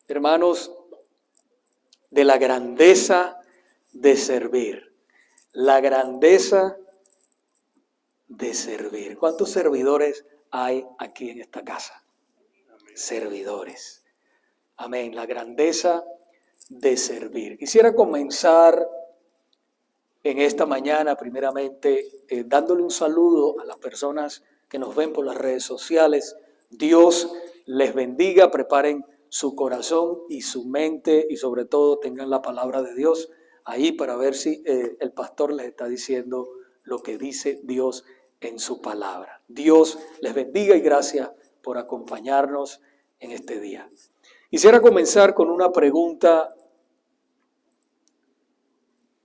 hermanos, de la grandeza de servir. La grandeza de servir. ¿Cuántos servidores hay aquí en esta casa? Servidores. Amén. La grandeza de servir. Quisiera comenzar en esta mañana, primeramente, dándole un saludo a las personas que nos ven por las redes sociales. Dios les bendiga, preparen su corazón y su mente y sobre todo tengan la palabra de Dios ahí para ver si el pastor les está diciendo lo que dice Dios en su palabra. Dios les bendiga y gracias por acompañarnos en este día. Quisiera comenzar con una pregunta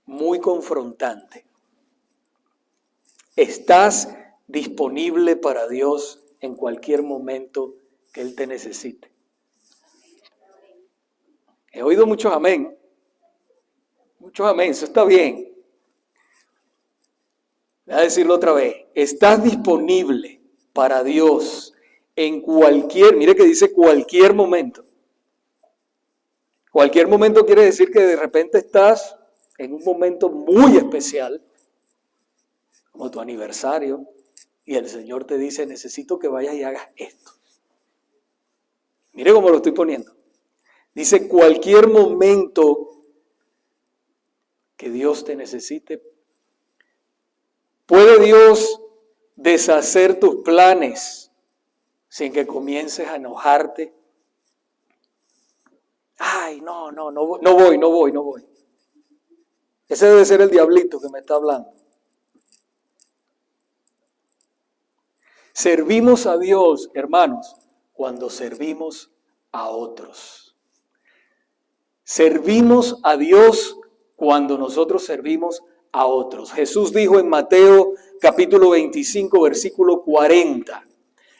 muy confrontante. ¿Estás disponible para Dios en cualquier momento que Él te necesite? He oído muchos amén. Muchos amén, eso está bien. Voy a decirlo otra vez. ¿Estás disponible para Dios en cualquier, mire que dice cualquier momento? Cualquier momento quiere decir que de repente estás en un momento muy especial, como tu aniversario, y el Señor te dice, necesito que vayas y hagas esto. Mire cómo lo estoy poniendo. Dice, cualquier momento que Dios te necesite, ¿puede Dios deshacer tus planes sin que comiences a enojarte? Ay, no voy. Ese debe ser el diablito que me está hablando. Servimos a Dios, hermanos, cuando servimos a otros. Servimos a Dios cuando nosotros servimos a otros. Jesús dijo en Mateo capítulo 25, versículo 40,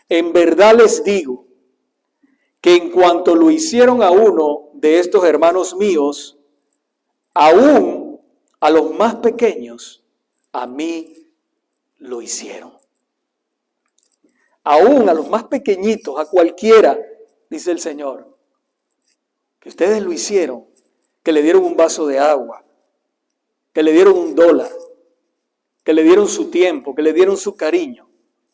en verdad les digo que en cuanto lo hicieron a uno de estos hermanos míos, aún a los más pequeños, a mí lo hicieron. Aún a los más pequeñitos, a cualquiera, dice el Señor, que ustedes lo hicieron, que le dieron un vaso de agua, que le dieron $1, que le dieron su tiempo, que le dieron su cariño,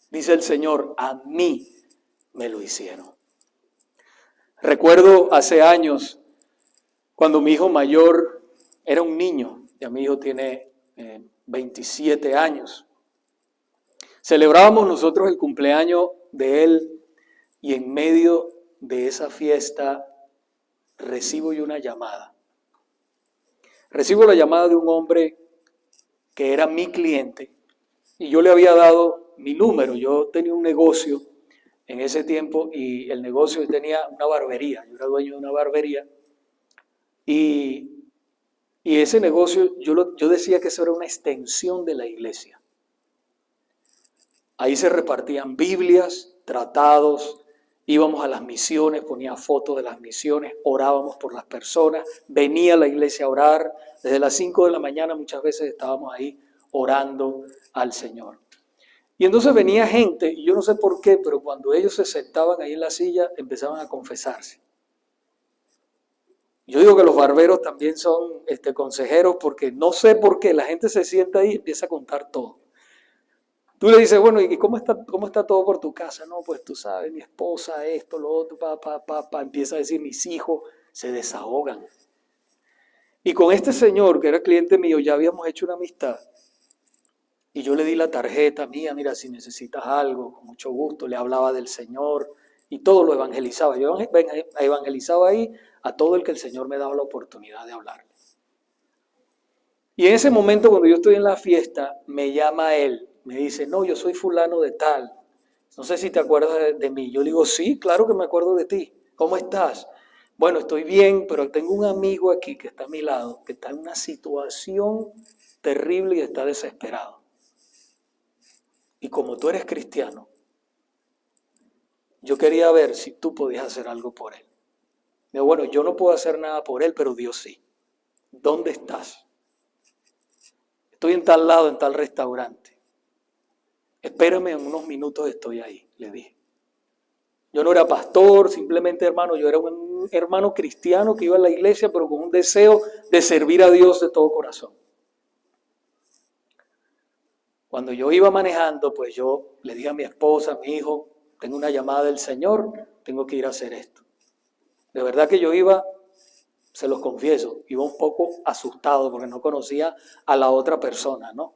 dice el Señor, a mí me lo hicieron. Recuerdo hace años, cuando mi hijo mayor era un niño, ya mi hijo tiene 27 años, celebrábamos nosotros el cumpleaños de él y en medio de esa fiesta recibo yo una llamada. Recibo la llamada de un hombre que era mi cliente y yo le había dado mi número. Yo tenía un negocio en ese tiempo y el negocio tenía una barbería. Yo era dueño de una barbería y ese negocio yo decía que eso era una extensión de la iglesia. Ahí se repartían Biblias, tratados, íbamos a las misiones, ponía fotos de las misiones, orábamos por las personas, venía a la iglesia a orar, desde las 5 de la mañana muchas veces estábamos ahí orando al Señor. Y entonces venía gente, y yo no sé por qué, pero cuando ellos se sentaban ahí en la silla, empezaban a confesarse. Yo digo que los barberos también son consejeros, porque no sé por qué, la gente se sienta ahí y empieza a contar todo. Tú le dices, bueno, ¿y cómo está todo por tu casa? No, pues tú sabes, mi esposa, esto, lo otro, empieza a decir, mis hijos se desahogan. Y con este señor, que era cliente mío, ya habíamos hecho una amistad. Y yo le di la tarjeta mía, mira, si necesitas algo, con mucho gusto, le hablaba del Señor y todo lo evangelizaba. Yo evangelizaba ahí a todo el que el Señor me daba la oportunidad de hablar. Y en ese momento, cuando yo estoy en la fiesta, me llama él. Me dice, no, yo soy fulano de tal. No sé si te acuerdas de mí. Yo le digo, sí, claro que me acuerdo de ti. ¿Cómo estás? Bueno, estoy bien, pero tengo un amigo aquí que está a mi lado, que está en una situación terrible y está desesperado. Y como tú eres cristiano, yo quería ver si tú podías hacer algo por él. Me dijo, bueno, yo no puedo hacer nada por él, pero Dios sí. ¿Dónde estás? Estoy en tal lado, en tal restaurante. Espérame, en unos minutos estoy ahí, le dije. Yo no era pastor, simplemente hermano, yo era un un hermano cristiano que iba a la iglesia, pero con un deseo de servir a Dios de todo corazón. Cuando yo iba manejando, pues yo le dije a mi esposa, a mi hijo, tengo una llamada del Señor, tengo que ir a hacer esto. De verdad que yo iba, se los confieso, iba un poco asustado porque no conocía a la otra persona, ¿no?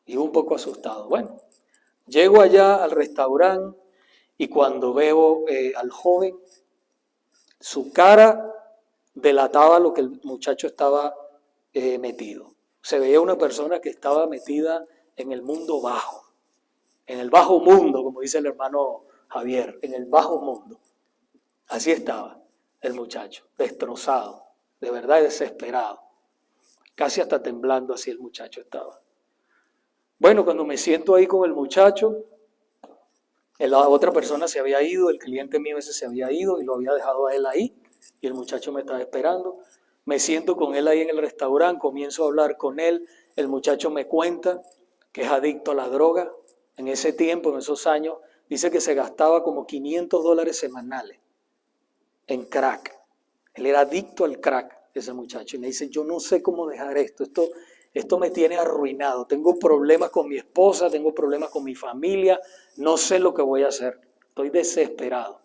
Iba un poco asustado. Bueno, llego allá al restaurante y cuando veo al joven, su cara delataba lo que el muchacho estaba metido. Se veía una persona que estaba metida en el mundo bajo, en el bajo mundo, como dice el hermano Javier, en el bajo mundo. Así estaba el muchacho, destrozado, de verdad desesperado. Casi hasta temblando así el muchacho estaba. Bueno, cuando me siento ahí con el muchacho, la otra persona se había ido, el cliente mío ese se había ido y lo había dejado a él ahí y el muchacho me estaba esperando. Me siento con él ahí en el restaurante, comienzo a hablar con él, el muchacho me cuenta que es adicto a la droga. En ese tiempo, en esos años, dice que se gastaba como $500 semanales en crack. Él era adicto al crack, ese muchacho, y me dice, yo no sé cómo dejar esto me tiene arruinado, tengo problemas con mi esposa, tengo problemas con mi familia, no sé lo que voy a hacer, estoy desesperado.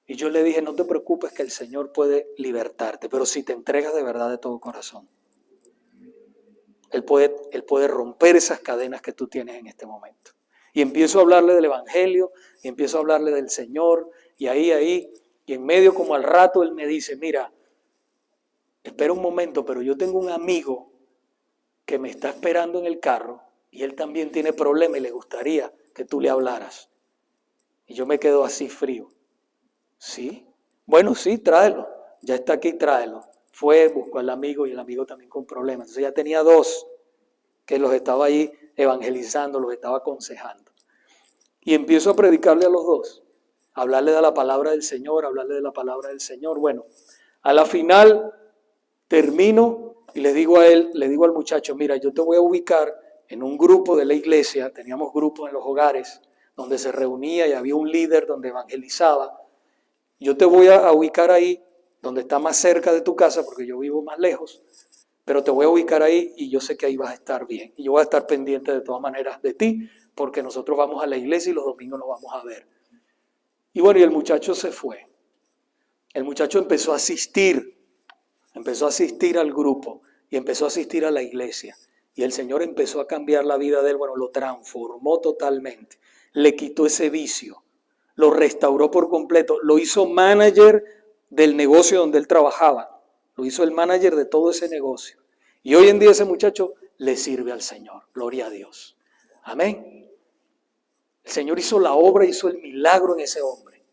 Y yo le dije, no te preocupes que el Señor puede libertarte, pero si te entregas de verdad de todo corazón, Él puede romper esas cadenas que tú tienes en este momento. Y empiezo a hablarle del Evangelio, y empiezo a hablarle del Señor, y ahí, y en medio como al rato Él me dice, mira, espera un momento, pero yo tengo un amigo que me está esperando en el carro, y él también tiene problemas y le gustaría que tú le hablaras. Y yo me quedo así frío. ¿Sí? Bueno, sí, tráelo. Ya está aquí, tráelo. Fue, buscó al amigo y el amigo también con problemas. Entonces ya tenía dos que los estaba ahí evangelizando, los estaba aconsejando. Y empiezo a predicarle a los dos, a hablarle de la palabra del Señor, a hablarle de la palabra del Señor. Bueno, a la final termino y le digo al muchacho, mira, yo te voy a ubicar en un grupo de la iglesia, teníamos grupos en los hogares donde se reunía y había un líder donde evangelizaba. Yo te voy a ubicar ahí, donde está más cerca de tu casa, porque yo vivo más lejos, pero te voy a ubicar ahí y yo sé que ahí vas a estar bien. Y yo voy a estar pendiente de todas maneras de ti, porque nosotros vamos a la iglesia y los domingos nos vamos a ver. Y bueno, y el muchacho se fue. El muchacho empezó a asistir al grupo y empezó a asistir a la iglesia. Y el Señor empezó a cambiar la vida de él, bueno, lo transformó totalmente. Le quitó ese vicio. Lo restauró por completo, lo hizo manager del negocio donde él trabajaba, lo hizo el manager de todo ese negocio. Y hoy en día ese muchacho le sirve al Señor, gloria a Dios. Amén. El Señor hizo la obra, hizo el milagro en ese hombre.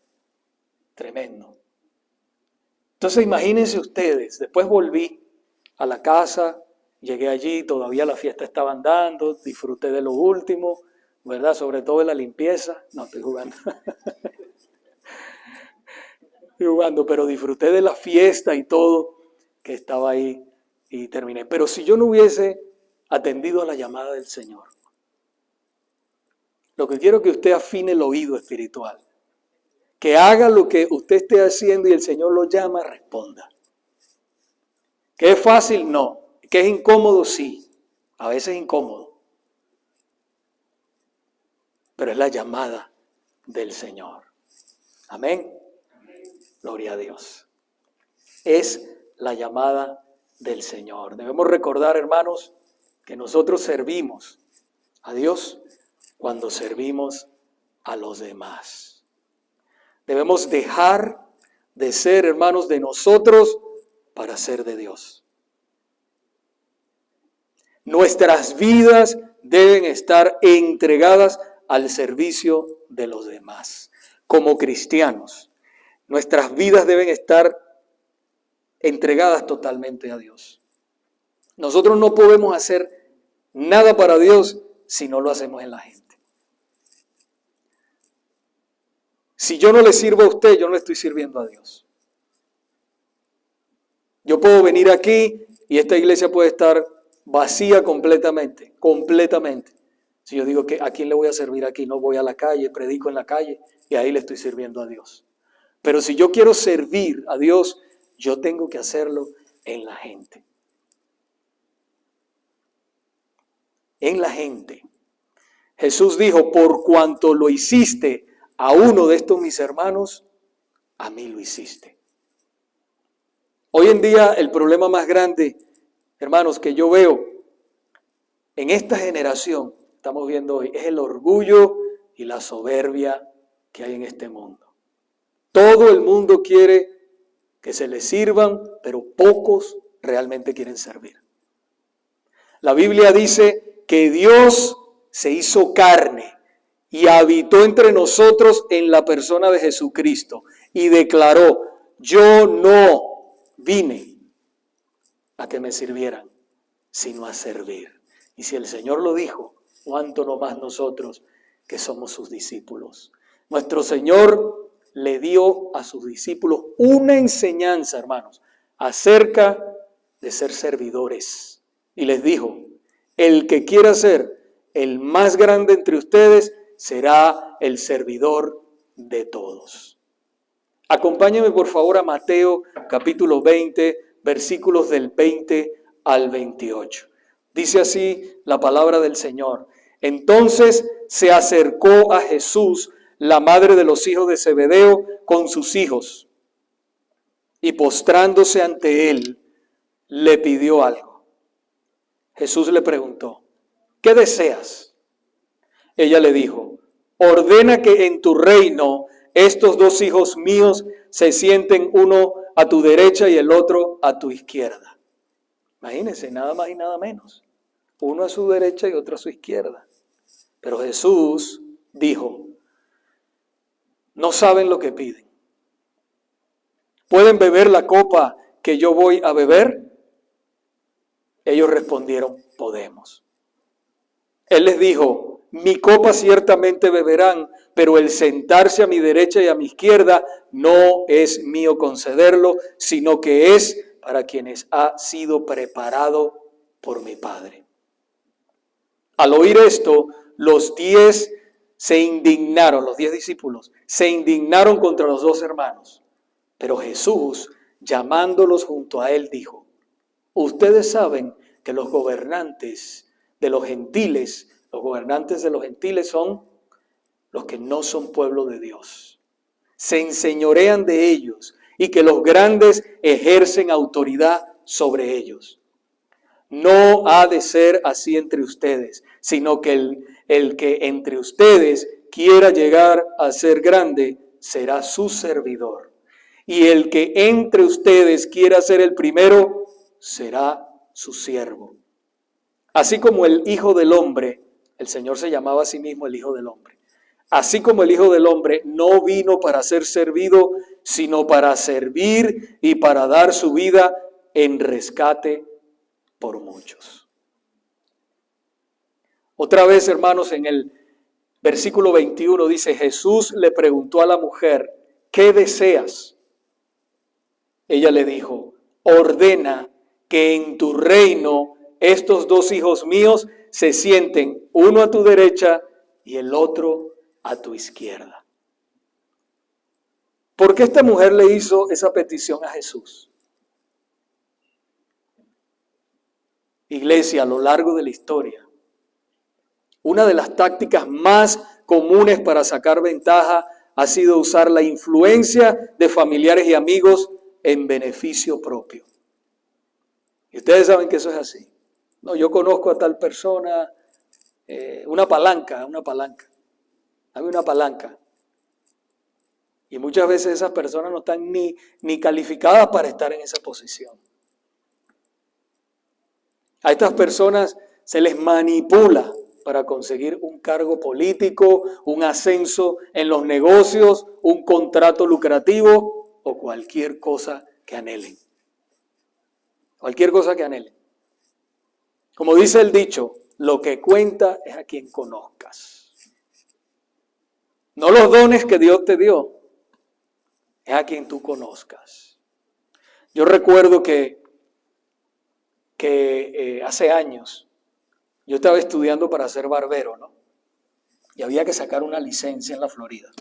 Tremendo. Entonces imagínense ustedes, después volví a la casa, llegué allí, todavía la fiesta estaba andando, disfruté de lo último, ¿verdad? Sobre todo de la limpieza. No, estoy jugando. Estoy jugando, pero disfruté de la fiesta y todo que estaba ahí y terminé. Pero si yo no hubiese atendido a la llamada del Señor, lo que quiero es que usted afine el oído espiritual. Que haga lo que usted esté haciendo y el Señor lo llama, responda. ¿Que es fácil? No. ¿Que es incómodo? Sí. A veces incómodo. Pero es la llamada del Señor. Amén. Gloria a Dios. Es la llamada del Señor. Debemos recordar, hermanos, que nosotros servimos a Dios cuando servimos a los demás. Debemos dejar de ser, hermanos, de nosotros para ser de Dios. Nuestras vidas deben estar entregadas al servicio de los demás. Como cristianos, nuestras vidas deben estar entregadas totalmente a Dios. Nosotros no podemos hacer nada para Dios si no lo hacemos en la gente. Si yo no le sirvo a usted, yo no le estoy sirviendo a Dios. Yo puedo venir aquí y esta iglesia puede estar vacía completamente. Si yo digo que a quién le voy a servir aquí, no voy a la calle, predico en la calle y ahí le estoy sirviendo a Dios. Pero si yo quiero servir a Dios, yo tengo que hacerlo en la gente. En la gente. Jesús dijo, por cuanto lo hiciste a uno de estos mis hermanos, a mí lo hiciste. Hoy en día el problema más grande, hermanos, que yo veo en esta generación, estamos viendo hoy, es el orgullo y la soberbia que hay en este mundo. Todo el mundo quiere que se les sirvan, pero pocos realmente quieren servir. La Biblia dice que Dios se hizo carne y habitó entre nosotros en la persona de Jesucristo y declaró, yo no vine a que me sirvieran, sino a servir. Y si el Señor lo dijo, ¿cuánto no más nosotros que somos sus discípulos? Nuestro Señor le dio a sus discípulos una enseñanza, hermanos, acerca de ser servidores. Y les dijo, el que quiera ser el más grande entre ustedes será el servidor de todos. Acompáñenme por favor a Mateo capítulo 20, versículos del 20 al 28. Dice así la palabra del Señor. Entonces se acercó a Jesús la madre de los hijos de Zebedeo con sus hijos y postrándose ante él le pidió algo. Jesús le preguntó, ¿qué deseas? Ella le dijo, ordena que en tu reino estos dos hijos míos se sienten uno a tu derecha y el otro a tu izquierda. Imagínense, nada más y nada menos. Uno a su derecha y otro a su izquierda. Pero Jesús dijo, no saben lo que piden. ¿Pueden beber la copa que yo voy a beber? Ellos respondieron, podemos. Él les dijo, mi copa ciertamente beberán, pero el sentarse a mi derecha y a mi izquierda no es mío concederlo, sino que es para quienes ha sido preparado por mi Padre. Al oír esto, los 10 se indignaron, los 10 discípulos, se indignaron contra los dos hermanos. Pero Jesús, llamándolos junto a él, dijo, ustedes saben que los gobernantes de los gentiles son los que no son pueblo de Dios. Se enseñorean de ellos y que los grandes ejercen autoridad sobre ellos. No ha de ser así entre ustedes, sino que el que entre ustedes quiera llegar a ser grande será su servidor. Y el que entre ustedes quiera ser el primero será su siervo. Así como el Hijo del Hombre, el Señor se llamaba a sí mismo el Hijo del Hombre. Así como el Hijo del Hombre no vino para ser servido, sino para servir y para dar su vida en rescate por muchos. Otra vez, hermanos, en el versículo 21 dice, Jesús le preguntó a la mujer, ¿qué deseas? Ella le dijo, ordena que en tu reino estos dos hijos míos se sienten, uno a tu derecha y el otro a tu izquierda. ¿Por qué esta mujer le hizo esa petición a Jesús? Iglesia, a lo largo de la historia, una de las tácticas más comunes para sacar ventaja ha sido usar la influencia de familiares y amigos en beneficio propio. Y ustedes saben que eso es así. No, yo conozco a tal persona, una palanca. Hay una palanca. Y muchas veces esas personas no están ni calificadas para estar en esa posición. A estas personas se les manipula para conseguir un cargo político, un ascenso en los negocios, un contrato lucrativo o cualquier cosa que anhelen. Cualquier cosa que anhelen. Como dice el dicho, lo que cuenta es a quien conozcas. No los dones que Dios te dio, es a quien tú conozcas. Yo recuerdo que hace años yo estaba estudiando para ser barbero, ¿no? Y había que sacar una licencia en la Florida.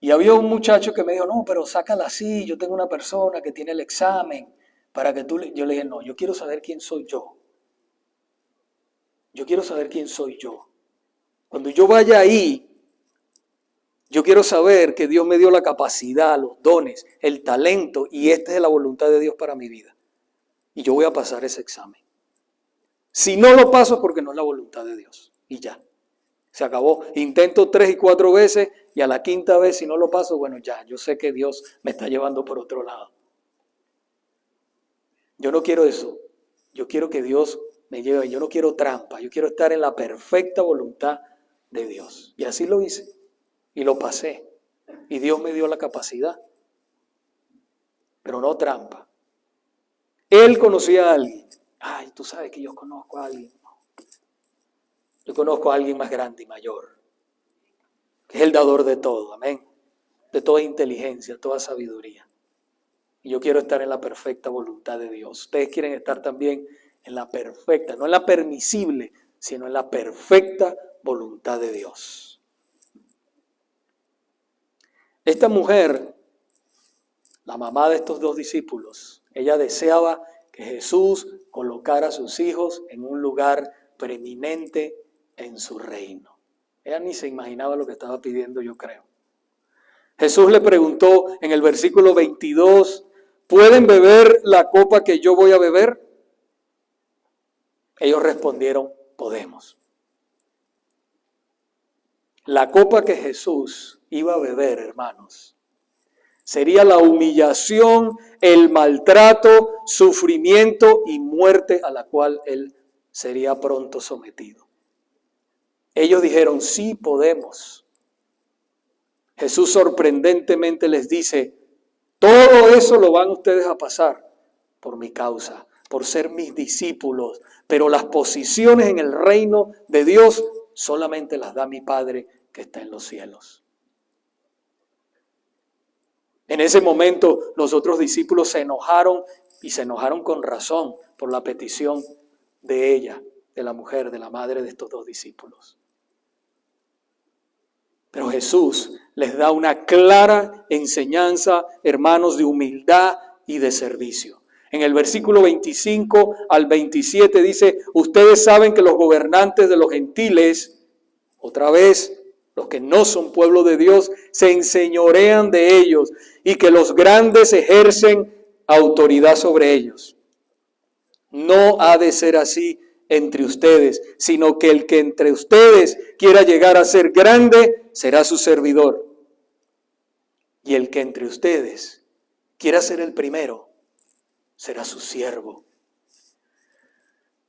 Y había un muchacho que me dijo, no, pero sácala así, yo tengo una persona que tiene el examen, para que tú... Yo le dije, no, yo quiero saber quién soy yo. Yo quiero saber quién soy yo. Cuando yo vaya ahí, yo quiero saber que Dios me dio la capacidad, los dones, el talento, y esta es la voluntad de Dios para mi vida. Y yo voy a pasar ese examen. Si no lo paso es porque no es la voluntad de Dios. Y ya. Se acabó. Intento 3 y 4 veces y a la quinta vez si no lo paso, bueno ya, yo sé que Dios me está llevando por otro lado. Yo no quiero eso. Yo quiero que Dios me lleve. Yo no quiero trampa. Yo quiero estar en la perfecta voluntad de Dios. Y así lo hice. Y lo pasé. Y Dios me dio la capacidad. Pero no trampa. Él conocía a alguien. Ay, tú sabes que yo conozco a alguien. Yo conozco a alguien más grande y mayor, que es el dador de todo, amén, de toda inteligencia, toda sabiduría. Y yo quiero estar en la perfecta voluntad de Dios. Ustedes quieren estar también en la perfecta, no en la permisible, sino en la perfecta voluntad de Dios. Esta mujer, la mamá de estos dos discípulos, ella deseaba que Jesús colocara a sus hijos en un lugar preeminente en su reino. Ella ni se imaginaba lo que estaba pidiendo, yo creo. Jesús le preguntó en el versículo 22, ¿pueden beber la copa que yo voy a beber? Ellos respondieron, podemos. La copa que Jesús iba a beber, hermanos, sería la humillación, el maltrato, sufrimiento y muerte a la cual él sería pronto sometido. Ellos dijeron, sí podemos. Jesús sorprendentemente les dice, todo eso lo van ustedes a pasar por mi causa, por ser mis discípulos, pero las posiciones en el reino de Dios solamente las da mi Padre que está en los cielos. En ese momento los otros discípulos se enojaron y se enojaron con razón por la petición de ella, de la mujer, de la madre de estos dos discípulos. Pero Jesús les da una clara enseñanza, hermanos, de humildad y de servicio. En el versículo 25 al 27 dice, ustedes saben que los gobernantes de los gentiles, otra vez, los que no son pueblo de Dios, se enseñorean de ellos y que los grandes ejercen autoridad sobre ellos. No ha de ser así entre ustedes, sino que el que entre ustedes quiera llegar a ser grande, será su servidor. Y el que entre ustedes quiera ser el primero, será su siervo.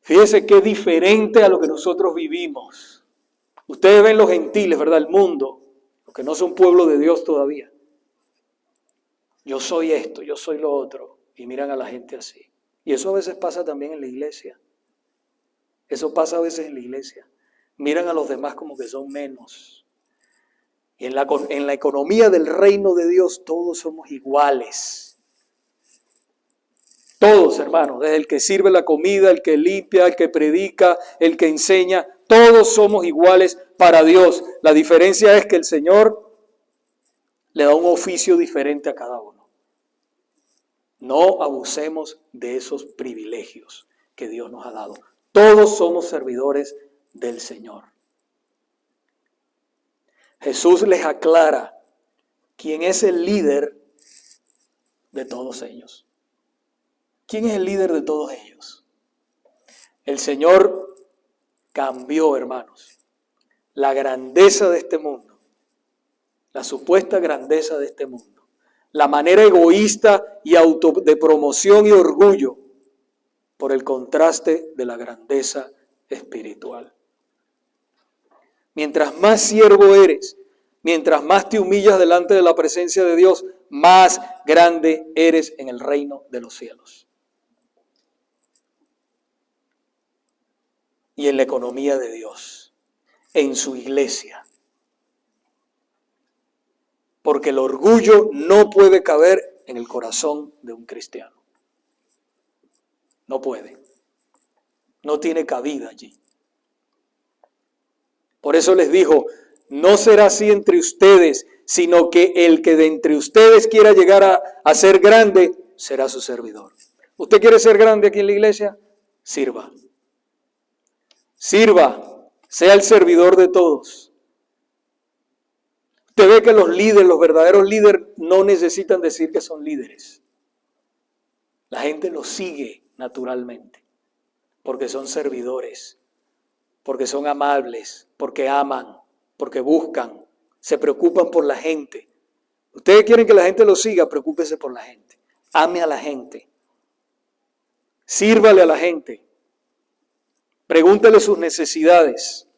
Fíjense qué diferente a lo que nosotros vivimos. Ustedes ven los gentiles, ¿verdad? El mundo, los que no son pueblo de Dios todavía. Yo soy esto, yo soy lo otro. Y miran a la gente así. Y eso a veces pasa también en la iglesia. Eso pasa a veces en la iglesia. Miran a los demás como que son menos. Y en la economía del reino de Dios todos somos iguales. Todos, hermanos, desde el que sirve la comida, el que limpia, el que predica, el que enseña, todos somos iguales para Dios. La diferencia es que el Señor le da un oficio diferente a cada uno. No abusemos de esos privilegios que Dios nos ha dado. Todos somos servidores del Señor. Jesús les aclara quién es el líder de todos ellos. ¿Quién es el líder de todos ellos? El Señor cambió, hermanos, la grandeza de este mundo, la supuesta grandeza de este mundo, la manera egoísta y de promoción y orgullo, por el contraste de la grandeza espiritual. Mientras más siervo eres, mientras más te humillas delante de la presencia de Dios, más grande eres en el reino de los cielos. Y en la economía de Dios, en su iglesia. Porque el orgullo no puede caber en el corazón de un cristiano. No puede. No tiene cabida allí. Por eso les dijo, no será así entre ustedes, sino que el que de entre ustedes quiera llegar a ser grande, será su servidor. ¿Usted quiere ser grande aquí en la iglesia? Sirva. Sirva, sea el servidor de todos. Usted ve que los líderes, los verdaderos líderes, no necesitan decir que son líderes. La gente los sigue naturalmente, porque son servidores, porque son amables, porque aman, porque buscan, se preocupan por la gente. Ustedes quieren que la gente los siga, preocúpese por la gente. Ame a la gente. Sírvale a la gente. Pregúntele sus necesidades.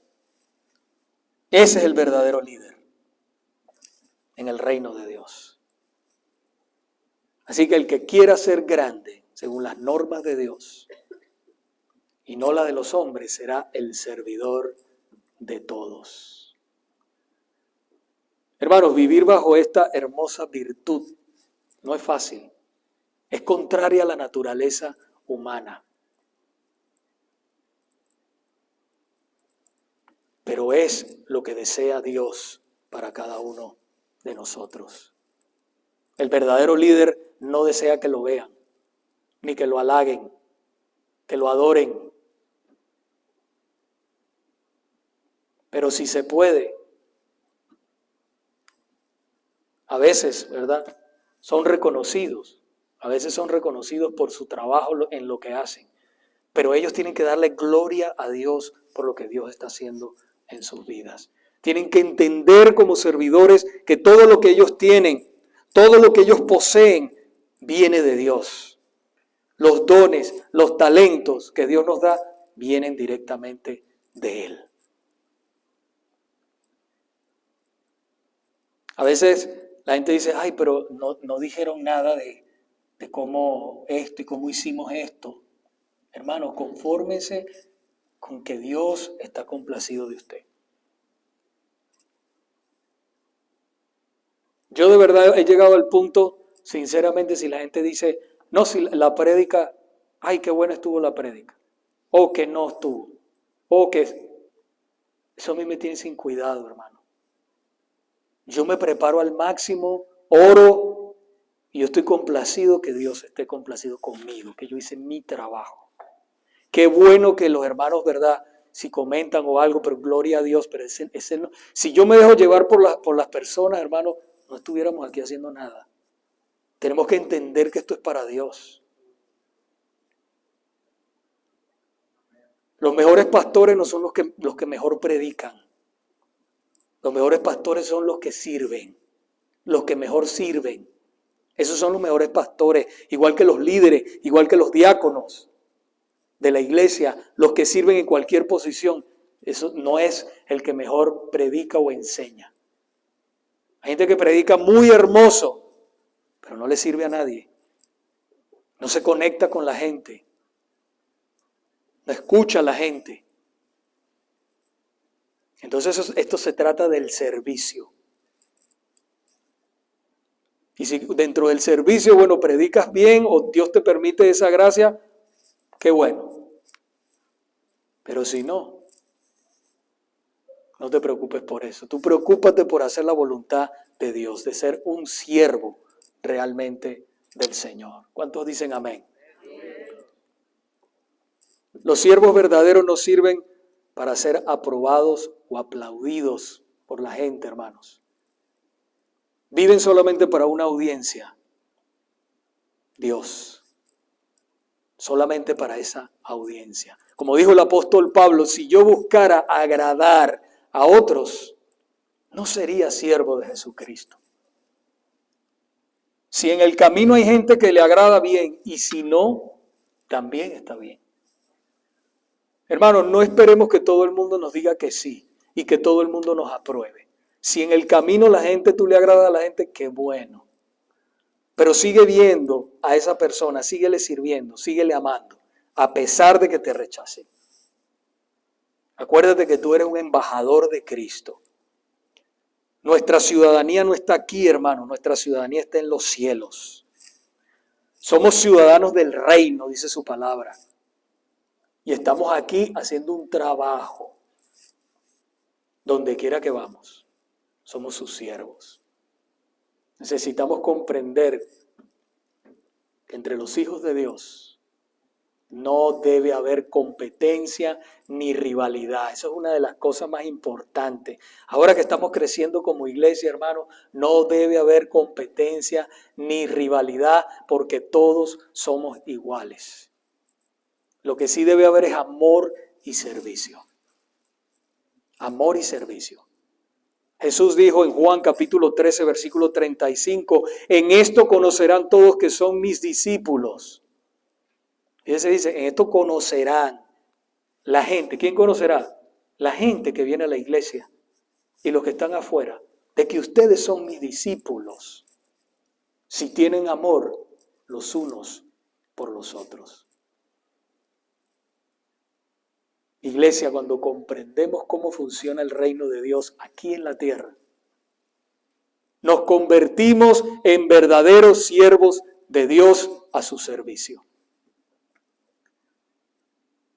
Ese es el verdadero líder en el reino de Dios. Así que el que quiera ser grande, según las normas de Dios, y no la de los hombres, será el servidor de todos. Hermanos, vivir bajo esta hermosa virtud no es fácil. Es contraria a la naturaleza humana. Pero es lo que desea Dios para cada uno de nosotros. El verdadero líder no desea que lo vean, ni que lo halaguen, que lo adoren. Pero si se puede, a veces, ¿verdad? Son reconocidos. A veces son reconocidos por su trabajo en lo que hacen. Pero ellos tienen que darle gloria a Dios por lo que Dios está haciendo en sus vidas. Tienen que entender como servidores que todo lo que ellos tienen, todo lo que ellos poseen, viene de Dios. Los dones, los talentos que Dios nos da, vienen directamente de Él. A veces la gente dice, ay, pero no dijeron nada de cómo esto y cómo hicimos esto. Hermano, confórmese con que Dios está complacido de usted. Yo de verdad he llegado al punto, sinceramente, si la gente dice, no, si la prédica, ay, qué buena estuvo la prédica, o que no estuvo, o que... Eso a mí me tiene sin cuidado, hermano. Yo me preparo al máximo, oro, y yo estoy complacido que Dios esté complacido conmigo, que yo hice mi trabajo. Qué bueno que los hermanos, ¿verdad?, si comentan o algo, pero gloria a Dios, pero ese no. Si yo me dejo llevar por las personas, hermano, no estuviéramos aquí haciendo nada. Tenemos que entender que esto es para Dios. Los mejores pastores no son los que mejor predican. Los mejores pastores son los que sirven, los que mejor sirven. Esos son los mejores pastores, igual que los líderes, igual que los diáconos de la iglesia, los que sirven en cualquier posición. Eso no es el que mejor predica o enseña. Hay gente que predica muy hermoso, pero no le sirve a nadie. No se conecta con la gente. No escucha a la gente. Entonces esto se trata del servicio. Y si dentro del servicio, bueno, predicas bien o Dios te permite esa gracia, qué bueno. Pero si no, no te preocupes por eso. Tú preocúpate por hacer la voluntad de Dios, de ser un siervo realmente del Señor. ¿Cuántos dicen amén? Los siervos verdaderos no sirven para ser aprobados o aplaudidos por la gente, hermanos. Viven solamente para una audiencia. Dios. Solamente para esa audiencia. Como dijo el apóstol Pablo, si yo buscara agradar a otros, no sería siervo de Jesucristo. Si en el camino hay gente que le agrada bien y si no, también está bien. Hermanos, no esperemos que todo el mundo nos diga que sí y que todo el mundo nos apruebe. Si en el camino la gente, tú le agrada a la gente, qué bueno. Pero sigue viendo a esa persona, síguele sirviendo, síguele amando, a pesar de que te rechacen. Acuérdate que tú eres un embajador de Cristo. Nuestra ciudadanía no está aquí, hermano, nuestra ciudadanía está en los cielos. Somos ciudadanos del reino, dice su palabra. Y estamos aquí haciendo un trabajo. Donde quiera que vamos, somos sus siervos. Necesitamos comprender que entre los hijos de Dios no debe haber competencia ni rivalidad. Eso es una de las cosas más importantes. Ahora que estamos creciendo como iglesia, hermano, no debe haber competencia ni rivalidad porque todos somos iguales. Lo que sí debe haber es amor y servicio. Amor y servicio. Jesús dijo en Juan capítulo 13, versículo 35, en esto conocerán todos que son mis discípulos. Y se dice, en esto conocerán la gente. ¿Quién conocerá? La gente que viene a la iglesia y los que están afuera, de que ustedes son mis discípulos, si tienen amor los unos por los otros. Iglesia, cuando comprendemos cómo funciona el reino de Dios aquí en la tierra, nos convertimos en verdaderos siervos de Dios a su servicio.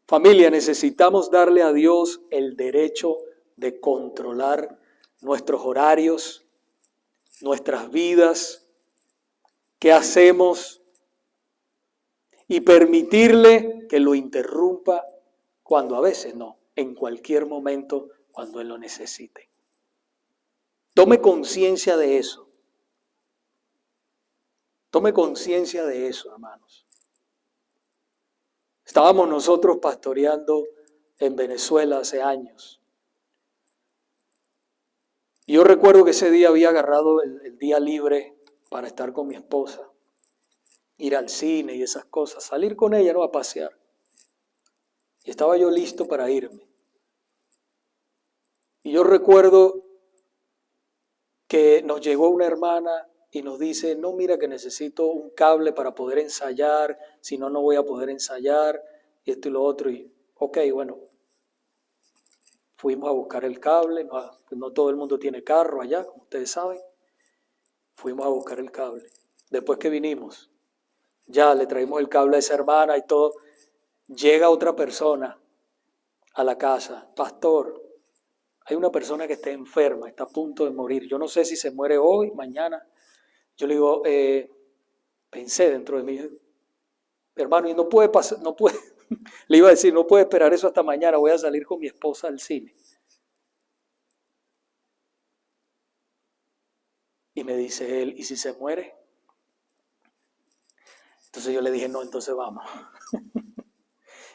Familia, necesitamos darle a Dios el derecho de controlar nuestros horarios, nuestras vidas, qué hacemos y permitirle que lo interrumpa cuando a veces no, en cualquier momento cuando Él lo necesite. Tome conciencia de eso. Tome conciencia de eso, hermanos. Estábamos nosotros pastoreando en Venezuela hace años. Y yo recuerdo que ese día había agarrado el día libre para estar con mi esposa, ir al cine y esas cosas, salir con ella, ¿no? A pasear. Y estaba yo listo para irme. Y yo recuerdo que nos llegó una hermana y nos dice, no, mira que necesito un cable para poder ensayar, si no, no voy a poder ensayar, y esto y lo otro. Y ok, bueno, fuimos a buscar el cable, no todo el mundo tiene carro allá, como ustedes saben. Fuimos a buscar el cable. Después que vinimos, ya le traímos el cable a esa hermana y todo. Llega otra persona a la casa, pastor, hay una persona que está enferma, está a punto de morir. Yo no sé si se muere hoy, mañana. Yo le digo, pensé dentro de mí, hermano, y no puede pasar, no puede, le iba a decir, no puede esperar eso hasta mañana, voy a salir con mi esposa al cine. Y me dice él, ¿y si se muere? Entonces yo le dije, no, entonces vamos.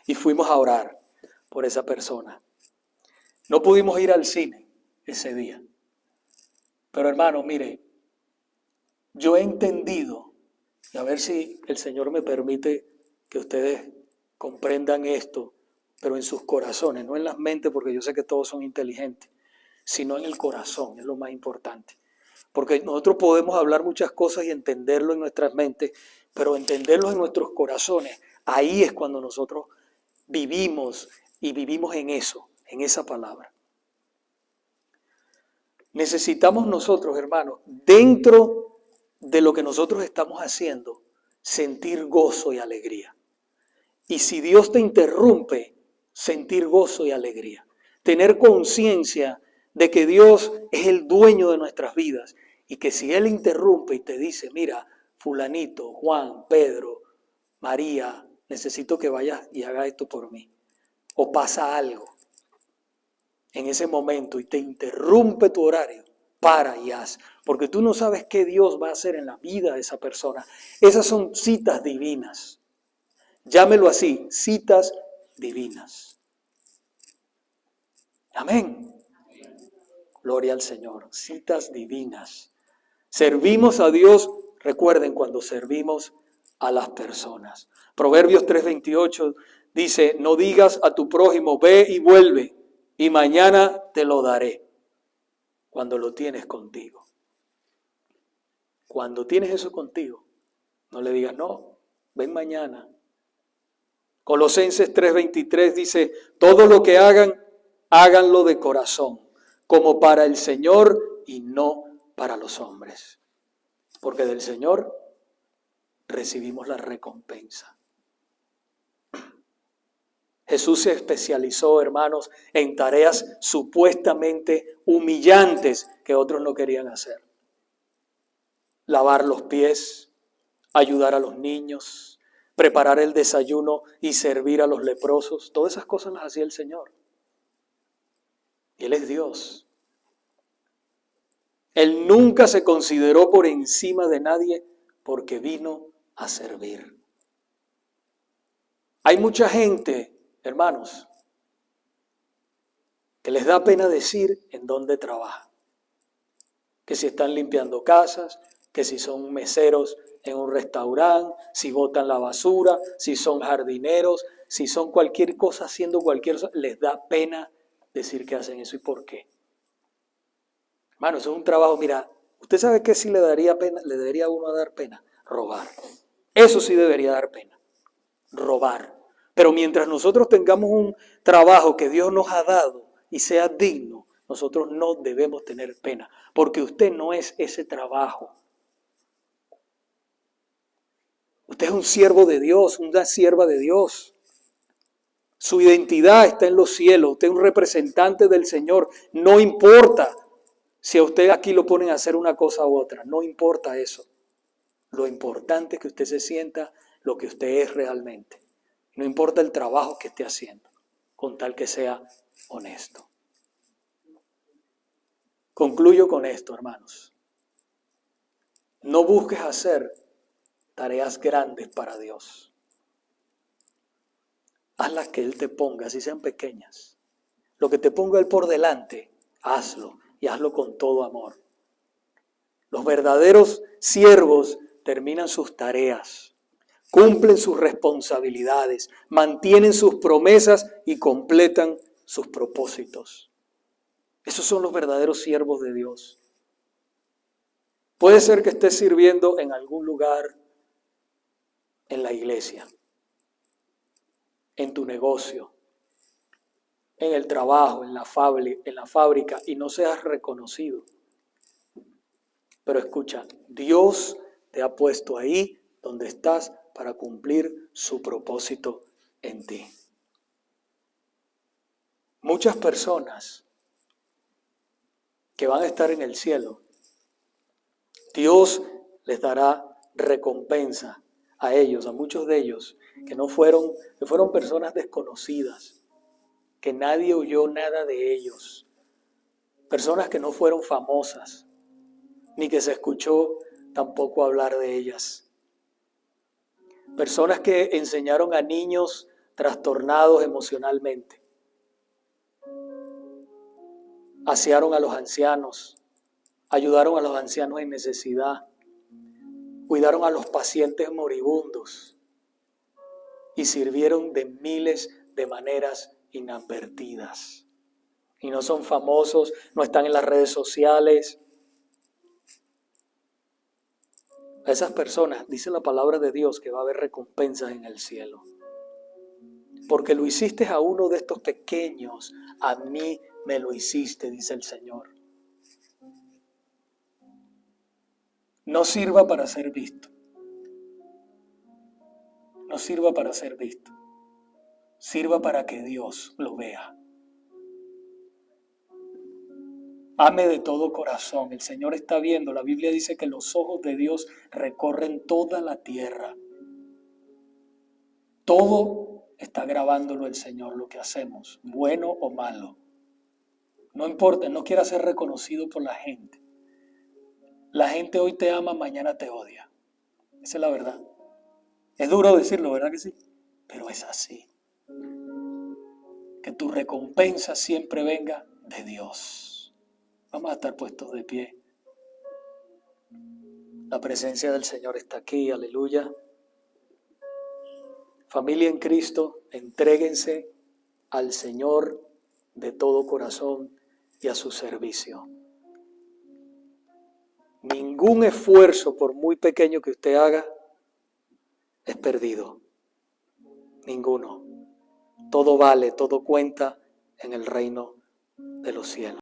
Y fuimos a orar por esa persona. No pudimos ir al cine ese día. Pero hermano, mire, yo he entendido, y a ver si el Señor me permite que ustedes comprendan esto, pero en sus corazones, no en las mentes, porque yo sé que todos son inteligentes, sino en el corazón, es lo más importante. Porque nosotros podemos hablar muchas cosas y entenderlo en nuestras mentes, pero entenderlo en nuestros corazones, ahí es cuando nosotros vivimos y vivimos en eso, en esa palabra. Necesitamos nosotros, hermanos, dentro de lo que nosotros estamos haciendo, sentir gozo y alegría. Y si Dios te interrumpe, sentir gozo y alegría. Tener conciencia de que Dios es el dueño de nuestras vidas y que si Él interrumpe y te dice, mira, fulanito, Juan, Pedro, María, necesito que vayas y hagas esto por mí. O pasa algo en ese momento y te interrumpe tu horario, para y haz. Porque tú no sabes qué Dios va a hacer en la vida de esa persona. Esas son citas divinas. Llámelo así, citas divinas. Amén. Gloria al Señor. Citas divinas. Servimos a Dios, recuerden, cuando servimos a las personas. Proverbios 3:28 dice, no digas a tu prójimo, ve y vuelve, y mañana te lo daré, cuando lo tienes contigo. Cuando tienes eso contigo, no le digas, no, ven mañana. Colosenses 3:23 dice, todo lo que hagan, háganlo de corazón, como para el Señor y no para los hombres. Porque del Señor recibimos la recompensa. Jesús se especializó, hermanos, en tareas supuestamente humillantes que otros no querían hacer. lavar los pies, ayudar a los niños, preparar el desayuno y servir a los leprosos. Todas esas cosas las hacía el Señor. Y Él es Dios. Él nunca se consideró por encima de nadie porque vino a servir. Hay mucha gente, hermanos, que les da pena decir en dónde trabajan. Que si están limpiando casas, que si son meseros en un restaurante, si botan la basura, si son jardineros, si son cualquier cosa, haciendo cualquier cosa, les da pena decir que hacen eso. ¿Y por qué? Hermano, eso es un trabajo, mira, usted sabe que sí le daría pena, le debería a uno dar pena, robar. Eso sí debería dar pena, robar. Pero mientras nosotros tengamos un trabajo que Dios nos ha dado y sea digno, nosotros no debemos tener pena, porque usted no es ese trabajo. Usted es un siervo de Dios, una sierva de Dios. Su identidad está en los cielos, usted es un representante del Señor. No importa si a usted aquí lo ponen a hacer una cosa u otra, no importa eso. Lo importante es que usted se sienta lo que usted es realmente. No importa el trabajo que esté haciendo, con tal que sea honesto. Concluyo con esto, hermanos. No busques hacer tareas grandes para Dios. Haz las que Él te ponga, así sean pequeñas. Lo que te ponga Él por delante, hazlo y hazlo con todo amor. Los verdaderos siervos terminan sus tareas, cumplen sus responsabilidades, mantienen sus promesas y completan sus propósitos. Esos son los verdaderos siervos de Dios. Puede ser que estés sirviendo en algún lugar en la iglesia, en tu negocio, en el trabajo, en la fábrica y no seas reconocido. Pero escucha, Dios te ha puesto ahí donde estás para cumplir su propósito en ti. Muchas personas que van a estar en el cielo, Dios les dará recompensa a ellos, a muchos de ellos, que fueron personas desconocidas, que nadie oyó nada de ellos, personas que no fueron famosas, ni que se escuchó tampoco hablar de ellas. Personas que enseñaron a niños trastornados emocionalmente, asearon a los ancianos, ayudaron a los ancianos en necesidad, cuidaron a los pacientes moribundos y sirvieron de miles de maneras inadvertidas. Y no son famosos, no están en las redes sociales. A esas personas, dice la palabra de Dios, que va a haber recompensas en el cielo. Porque lo hiciste a uno de estos pequeños, a mí me lo hiciste, dice el Señor. No sirva para ser visto. No sirva para ser visto. Sirva para que Dios lo vea. Ame de todo corazón. El Señor está viendo. La Biblia dice que los ojos de Dios recorren toda la tierra. Todo está grabándolo el Señor, lo que hacemos, bueno o malo. No importa, no quiera ser reconocido por la gente. La gente hoy te ama, mañana te odia. Esa es la verdad. Es duro decirlo, ¿verdad que sí? Pero es así. Que tu recompensa siempre venga de Dios. Vamos a estar puestos de pie. La presencia del Señor está aquí, aleluya. Familia en Cristo, entréguense al Señor de todo corazón y a su servicio. Ningún esfuerzo, por muy pequeño que usted haga, es perdido. Ninguno. Todo vale, todo cuenta en el reino de los cielos.